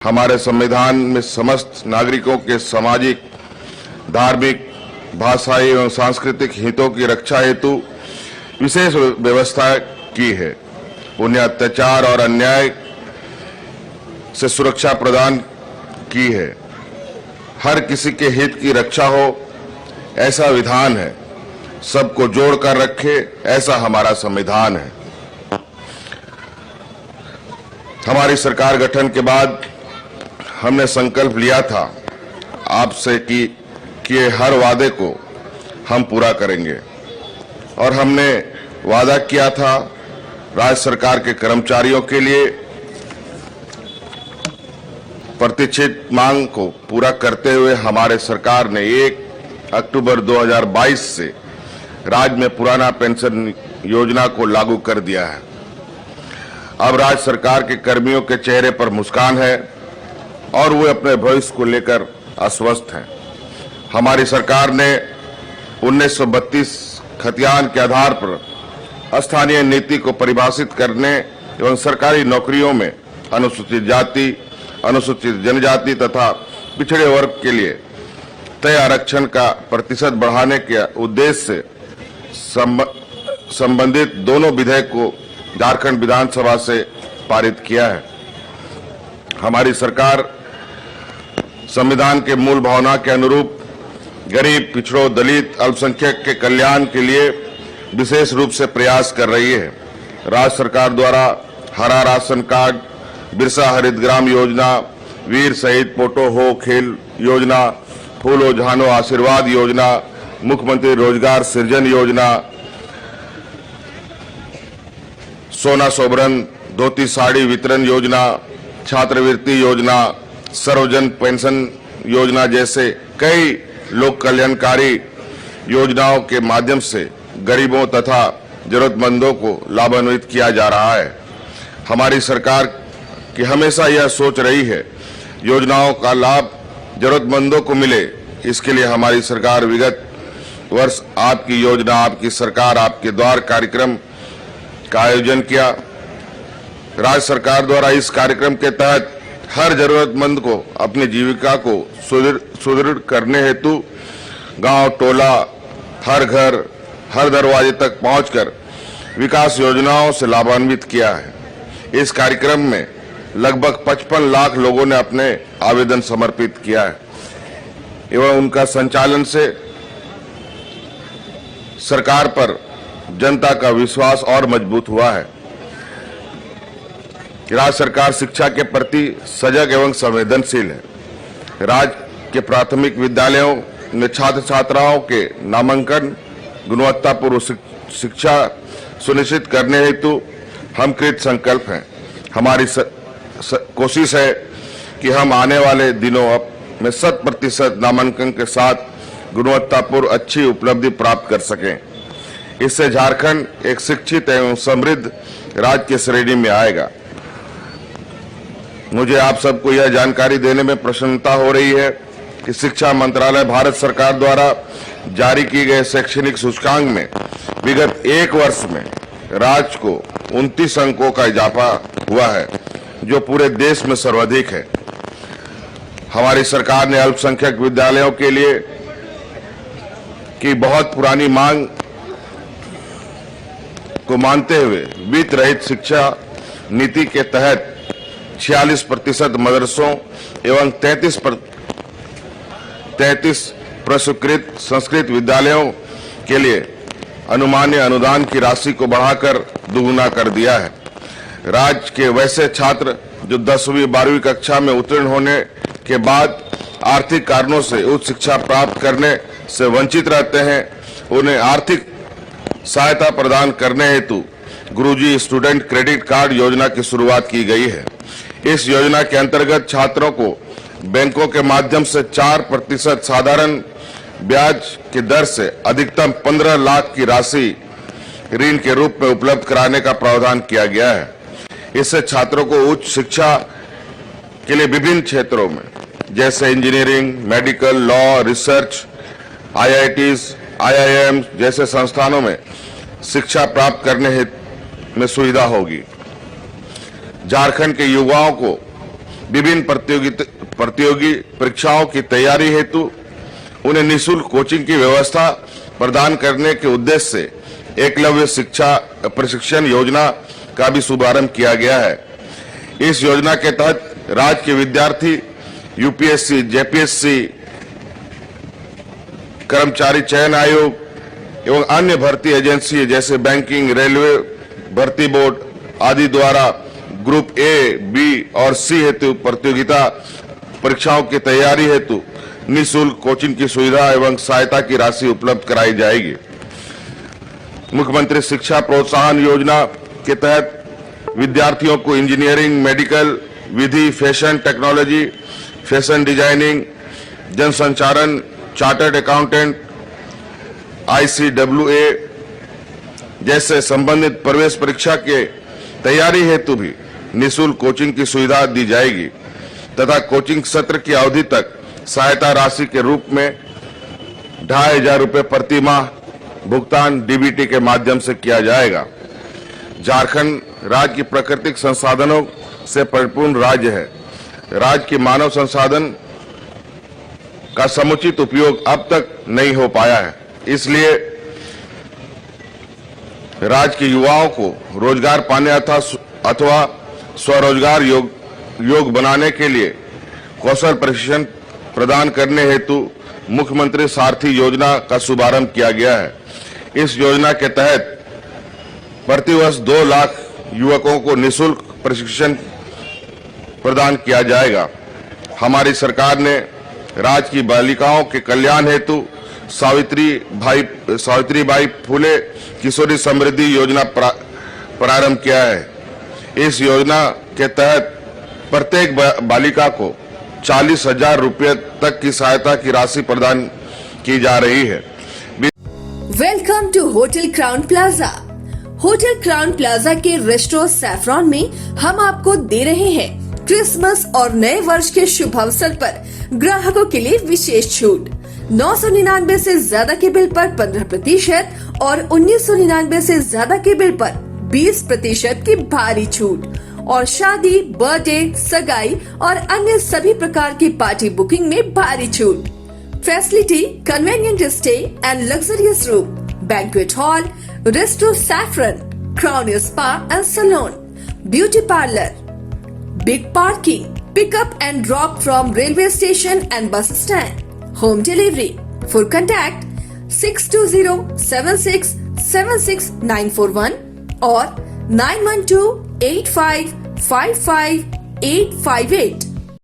हमारे संविधान में समस्त नागरिकों के सामाजिक, धार्मिक, भाषाई एवं सांस्कृतिक हितों की रक्षा हेतु विशेष व्यवस्था की है। उन्हें अत्याचार और अन्याय से सुरक्षा प्रदान की है। हर किसी के हित की रक्षा हो, ऐसा विधान है। सबको जोड़कर रखे, ऐसा हमारा संविधान है। हमारी सरकार गठन के बाद हमने संकल्प लिया था आपसे कि किए हर वादे को हम पूरा करेंगे, और हमने वादा किया था राज्य सरकार के कर्मचारियों के लिए प्रतीक्षित मांग को पूरा करते हुए हमारे सरकार ने 1 अक्टूबर 2022 से राज्य में पुराना पेंशन योजना को लागू कर दिया है। अब राज्य सरकार के कर्मियों के चेहरे पर मुस्कान है और वे अपने भविष्य को लेकर आश्वस्त हैं। हमारी सरकार ने 1932 खतियान के आधार पर स्थानीय नीति को परिभाषित करने एवं सरकारी नौकरियों में अनुसूचित जाति, अनुसूचित जनजाति तथा पिछड़े वर्ग के लिए तय आरक्षण का प्रतिशत बढ़ाने के उद्देश्य से संबंधित दोनों विधेयक को झारखंड विधानसभा से पारित किया है। हमारी सरकार संविधान के मूल भावना के अनुरूप गरीब, पिछड़ों, दलित, अल्पसंख्यक के कल्याण के लिए विशेष रूप से प्रयास कर रही है। राज्य सरकार द्वारा हरा राशन कार्ड, बिरसा हरित ग्राम योजना, वीर शहीद पोटो हो खेल योजना, फूलो झानो आशीर्वाद योजना, मुख्यमंत्री रोजगार सृजन योजना, सोना सोबरन धोती साड़ी वितरण योजना, छात्रवृत्ति योजना, सर्वजन पेंशन योजना जैसे कई लोक कल्याणकारी योजनाओं के माध्यम से गरीबों तथा जरूरतमंदों को लाभान्वित किया जा रहा है। हमारी सरकार की हमेशा यह सोच रही है योजनाओं का लाभ जरूरतमंदों को मिले। इसके लिए हमारी सरकार विगत वर्ष आपकी योजना, आपकी सरकार, आपके द्वार कार्यक्रम का आयोजन किया। राज्य सरकार द्वारा इस कार्यक्रम के तहत हर जरूरतमंद को अपनी जीविका को सुदृढ़ करने हेतु गांव, टोला, हर घर, हर दरवाजे तक पहुंचकर विकास योजनाओं से लाभान्वित किया है। इस कार्यक्रम में लगभग 55 लाख लोगों ने अपने आवेदन समर्पित किया है एवं उनका संचालन से सरकार पर जनता का विश्वास और मजबूत हुआ है। राज्य सरकार शिक्षा के प्रति सजग एवं संवेदनशील है। राज्य के प्राथमिक विद्यालयों में छात्र छात्राओं के नामांकन, गुणवत्तापूर्ण शिक्षा सुनिश्चित करने हेतु हम कृत संकल्प हैं। हमारी कोशिश है कि हम आने वाले दिनों में 100% नामांकन के साथ गुणवत्तापूर्ण अच्छी उपलब्धि प्राप्त कर सकें। इससे झारखंड एक शिक्षित एवं समृद्ध राज्य की श्रेणी में आएगा। मुझे आप सबको यह जानकारी देने में प्रसन्नता हो रही है कि शिक्षा मंत्रालय भारत सरकार द्वारा जारी की गए शैक्षणिक सूचकांक में विगत 1 वर्ष में राज्य को 29 अंकों का इजाफा हुआ है, जो पूरे देश में सर्वाधिक है। हमारी सरकार ने अल्पसंख्यक विद्यालयों के लिए की बहुत पुरानी मांग को मानते हुए वित्त रहित शिक्षा नीति के तहत 46% मदरसों एवं 33 प्रस्वीकृत संस्कृत विद्यालयों के लिए अनुमान्य अनुदान की राशि को बढ़ाकर दुगुना कर दिया है। राज्य के वैसे छात्र जो 10वीं 12वीं कक्षा में उत्तीर्ण होने के बाद आर्थिक कारणों से उच्च शिक्षा प्राप्त करने से वंचित रहते हैं, उन्हें आर्थिक सहायता प्रदान करने हेतु गुरुजी स्टूडेंट क्रेडिट कार्ड योजना की शुरुआत की गई है। इस योजना के अंतर्गत छात्रों को बैंकों के माध्यम से 4% साधारण ब्याज की दर से अधिकतम 15 लाख की राशि ऋण के रूप में उपलब्ध कराने का प्रावधान किया गया है। इससे छात्रों को उच्च शिक्षा के लिए विभिन्न क्षेत्रों में जैसे engineering, medical, law, research, IITs, IIM जैसे संस्थानों में शिक्षा प्राप्त करने में सुविधा होगी। झारखंड के युवाओं को विभिन्न प्रतियोगी परीक्षाओं की तैयारी हेतु उन्हें निःशुल्क कोचिंग की व्यवस्था प्रदान करने के उद्देश्य से एकलव्य शिक्षा प्रशिक्षण योजना का भी शुभारंभ किया गया है। इस योजना के तहत राज्य के विद्यार्थी यूपीएससी, जेपीएससी, कर्मचारी चयन आयोग एवं अन्य भर्ती एजेंसी जैसे बैंकिंग, रेलवे भर्ती बोर्ड आदि द्वारा ग्रुप ए, बी और सी हेतु प्रतियोगिता परीक्षाओं की तैयारी हेतु निःशुल्क कोचिंग की सुविधा एवं सहायता की राशि उपलब्ध कराई जाएगी। मुख्यमंत्री शिक्षा प्रोत्साहन योजना के तहत विद्यार्थियों को इंजीनियरिंग, मेडिकल, विधि, फैशन टेक्नोलॉजी, फैशन डिजाइनिंग, जनसंचारण, चार्टर्ड अकाउंटेंट, ICWA जैसे संबंधित प्रवेश परीक्षा के तैयारी हेतु भी निःशुल्क कोचिंग की सुविधा दी जाएगी तथा कोचिंग सत्र की अवधि तक सहायता राशि के रूप में 2500 रुपये प्रति माह भुगतान DBT के माध्यम से किया जाएगा। झारखंड राज्य की प्राकृतिक संसाधनों से परिपूर्ण राज्य है। राज्य की मानव संसाधन का समुचित उपयोग अब तक नहीं हो पाया है, इसलिए राज्य के युवाओं को रोजगार पाने अथवा स्वरोजगार योग बनाने के लिए कौशल प्रशिक्षण प्रदान करने हेतु मुख्यमंत्री सारथी योजना का शुभारंभ किया गया है। इस योजना के तहत प्रतिवर्ष 2 लाख युवकों को निःशुल्क प्रशिक्षण प्रदान किया जाएगा। हमारी सरकार ने राज्य की बालिकाओं के कल्याण हेतु सावित्रीबाई फुले किशोरी समृद्धि योजना प्रारंभ किया है। इस योजना के तहत प्रत्येक बालिका को 40,000 रुपये तक की सहायता की राशि प्रदान की जा रही है। Welcome to hotel Crown Plaza. Hotel Crown Plaza के रेस्टोरेंट सैफरॉन में हम आपको दे रहे हैं क्रिसमस और नए वर्ष के शुभ अवसर पर ग्राहकों के लिए विशेष छूट। 999 से ज्यादा के बिल पर 15% और 1999 से ज्यादा के बिल पर 20% की भारी छूट और शादी, बर्थडे, सगाई और अन्य सभी प्रकार की पार्टी बुकिंग में भारी छूट। Facility, convenient stay and luxurious room, banquet hall, resto Saffron, Crown spa and salon, beauty parlour, big parking, pickup and drop from railway station and bus stand, home delivery. For contact 6207676941 और 9128555858।